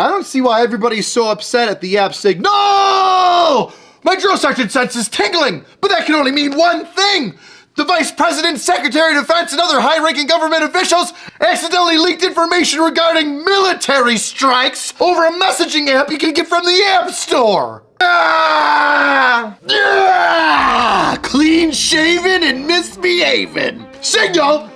I don't see why everybody's so upset at the app saying, no! My drill sergeant sense is tingling, but that can only mean one thing. The Vice President, Secretary of Defense, and other high-ranking government officials accidentally leaked information regarding military strikes over a messaging app you can get from the App Store. Clean-shaven and misbehaving. Signal,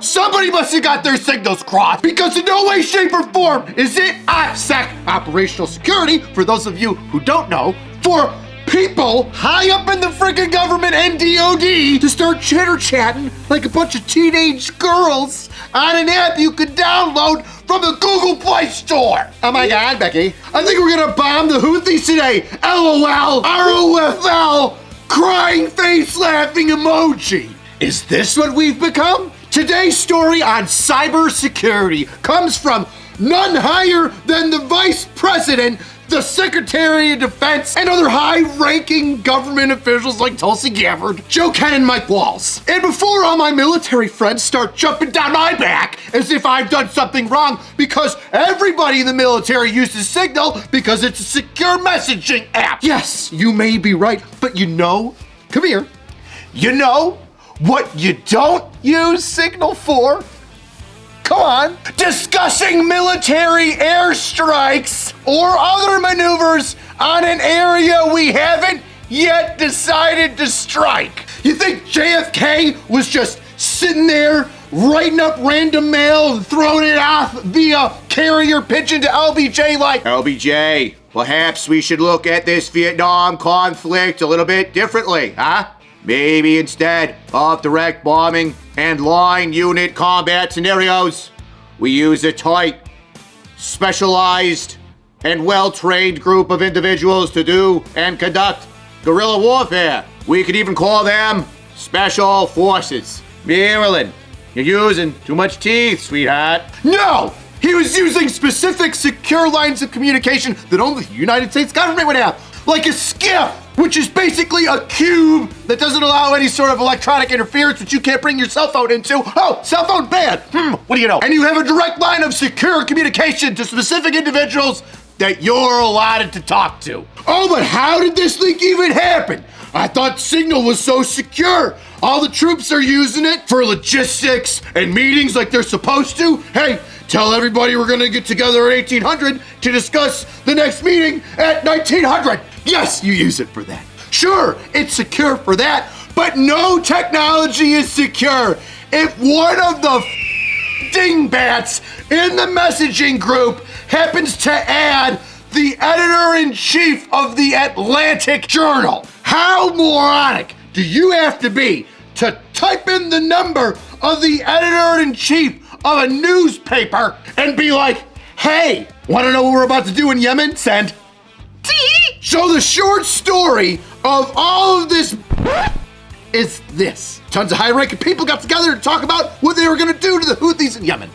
somebody must have got their signals crossed, because in no way, shape, or form is it OPSEC, operational security, for those of you who don't know, for people high up in the freaking government and DOD to start chitter-chatting like a bunch of teenage girls on an app you could download from the Google Play Store. Oh my God, Becky. I think we're gonna bomb the Houthis today. LOL, ROFL, crying face laughing emoji. Is this what we've become? Today's story on cybersecurity comes from none higher than the Vice President, the Secretary of Defense, and other high-ranking government officials like Tulsi Gabbard, Joe Ken, and Mike Walls. And before all my military friends start jumping down my back as if I've done something wrong, because everybody in the military uses Signal because it's a secure messaging app. Yes, you may be right, but come here, you know what you don't use Signal for? Come on. Discussing military airstrikes or other maneuvers on an area we haven't yet decided to strike. You think JFK was just sitting there writing up random mail and throwing it off via carrier pigeon to LBJ like, LBJ, perhaps we should look at this Vietnam conflict a little bit differently, huh? Maybe instead of direct bombing and line unit combat scenarios, we use a tight, specialized, and well-trained group of individuals to do and conduct guerrilla warfare. We could even call them Special Forces. Marilyn, you're using too much teeth, sweetheart. No! He was using specific secure lines of communication that only the United States government would have, like a SCIF, which is basically a cube that doesn't allow any sort of electronic interference, which you can't bring your cell phone into. Oh, cell phone banned. What do you know? And you have a direct line of secure communication to specific individuals that you're allotted to talk to. Oh, but how did this thing even happen? I thought Signal was so secure. All the troops are using it for logistics and meetings like they're supposed to. Hey, tell everybody we're gonna get together at 1800 to discuss the next meeting at 1900. Yes, you use it for that. Sure, it's secure for that, but no technology is secure. If one of the dingbats in the messaging group happens to add the editor-in-chief of the Atlantic Journal, how moronic do you have to be to type in the number of the editor-in-chief of a newspaper and be like, hey, wanna know what we're about to do in Yemen? Send. So the short story of all of this is this. Tons of high-ranking people got together to talk about what they were gonna do to the Houthis in Yemen.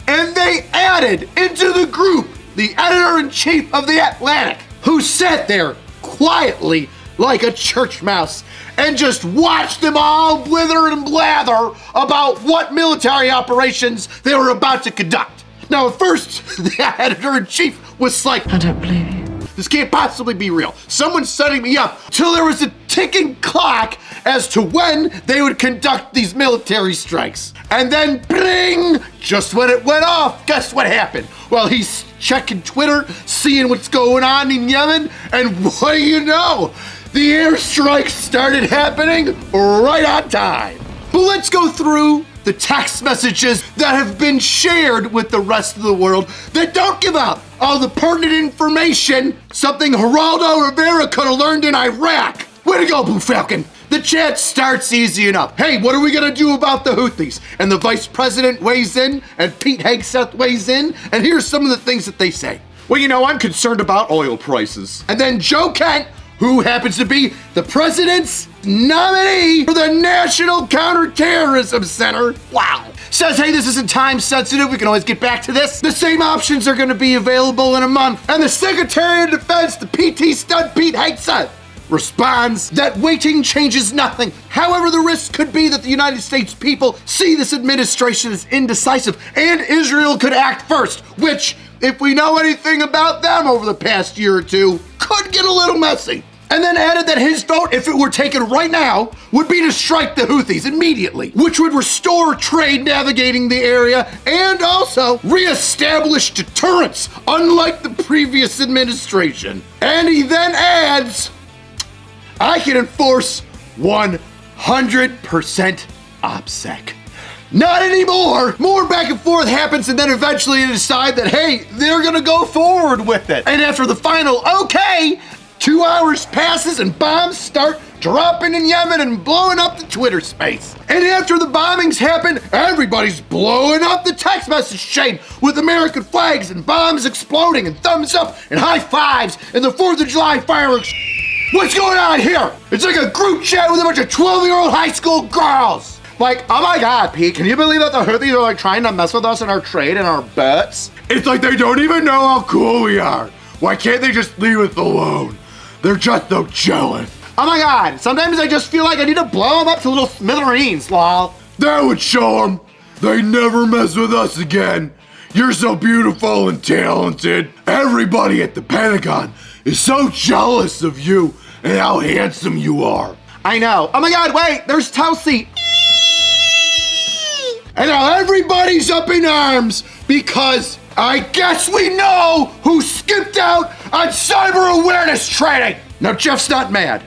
And they added into the group the editor-in-chief of the Atlantic, who sat there quietly like a church mouse and just watched them all blither and blather about what military operations they were about to conduct. Now, at first, the editor-in-chief was like, I don't believe you. This can't possibly be real. Someone's setting me up. Till there was a ticking clock as to when they would conduct these military strikes. And then, bling, just when it went off, guess what happened? Well, he's checking Twitter, seeing what's going on in Yemen, and what do you know? The airstrikes started happening right on time. But let's go through the text messages that have been shared with the rest of the world that don't give out all the pertinent information, something Geraldo Rivera could have learned in Iraq. Way to go, Blue Falcon. The chat starts easy enough. Hey, what are we gonna do about the Houthis? And the Vice President weighs in, and Pete Hegseth weighs in, and here's some of the things that they say. Well, you know, I'm concerned about oil prices. And then Joe Kent, who happens to be the president's nominee for the National Counterterrorism Center, wow, says, hey, this isn't time sensitive, we can always get back to this. The same options are gonna be available in a month. And the Secretary of Defense, the PT stud Pete Hegseth, responds that waiting changes nothing. However, the risk could be that the United States people see this administration as indecisive and Israel could act first, which if we know anything about them over the past year or two, could get a little messy. And then added that his vote, if it were taken right now, would be to strike the Houthis immediately, which would restore trade navigating the area and also reestablish deterrence, unlike the previous administration. And he then adds, I can enforce 100% OPSEC. Not anymore. More back and forth happens, and then eventually they decide that, hey, they're gonna go forward with it. And after the final okay, 2 hours passes and bombs start dropping in Yemen and blowing up the Twitter space. And after the bombings happen, everybody's blowing up the text message chain with American flags and bombs exploding and thumbs up and high fives and the 4th of July fireworks. What's going on here? It's like a group chat with a bunch of 12-year-old high school girls. Like, oh my God, Pete, can you believe that the Houthis are like trying to mess with us in our trade and our bets? It's like they don't even know how cool we are. Why can't they just leave us alone? They're just so jealous. Oh my God, sometimes I just feel like I need to blow them up to little smithereens, lol. That would show them. They never mess with us again. You're so beautiful and talented. Everybody at the Pentagon is so jealous of you and how handsome you are. I know. Oh my God, wait, there's Tulsi. And now everybody's up in arms because I guess we know who skipped out on cyber awareness training. Now Jeff's not mad.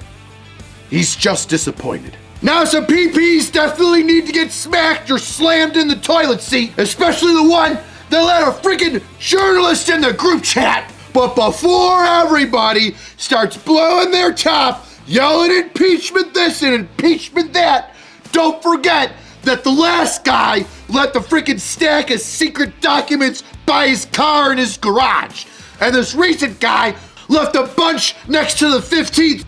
He's just disappointed. Now some PPs definitely need to get smacked or slammed in the toilet seat, especially the one that let a freaking journalist in the group chat. But before everybody starts blowing their top, yelling impeachment this and impeachment that, don't forget that the last guy let the freaking stack of secret documents by his car in his garage. And this recent guy left a bunch next to the 15th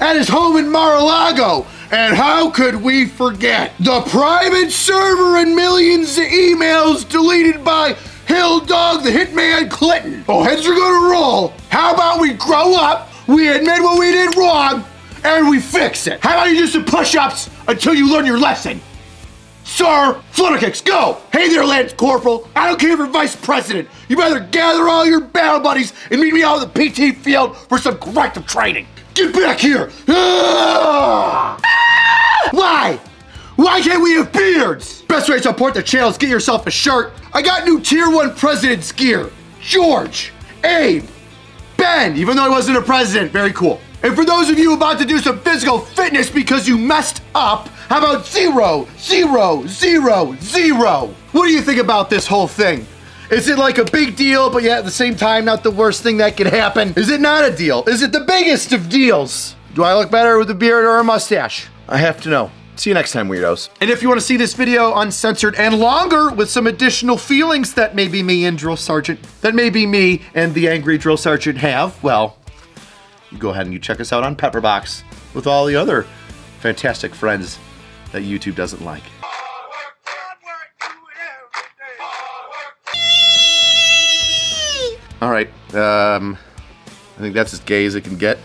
at his home in Mar-a-Lago. And how could we forget the private server and millions of emails deleted by Hill Dog the Hitman Clinton? Oh, heads are gonna roll. How about we grow up, we admit what we did wrong, and we fix it? How about you do some push-ups until you learn your lesson? Sir, flutter kicks, go! Hey there, Lance Corporal. I don't care if you're vice president. You better gather all your battle buddies and meet me out in the PT field for some corrective training. Get back here! Ah! Why? Why can't we have beards? Best way to support the channel is get yourself a shirt. I got new Tier 1 President's gear. George, Abe, Ben, even though he wasn't a president, very cool. And for those of you about to do some physical fitness because you messed up, how about 0, 0, 0, 0? What do you think about this whole thing? Is it like a big deal, but yet at the same time not the worst thing that could happen? Is it not a deal? Is it the biggest of deals? Do I look better with a beard or a mustache? I have to know. See you next time, weirdos. And if you want to see this video uncensored and longer with some additional feelings that maybe me and Drill Sergeant, that maybe me and the angry Drill Sergeant have, well, you go ahead and you check us out on Pepperbox with all the other fantastic friends that YouTube doesn't like. All right, I think that's as gay as it can get.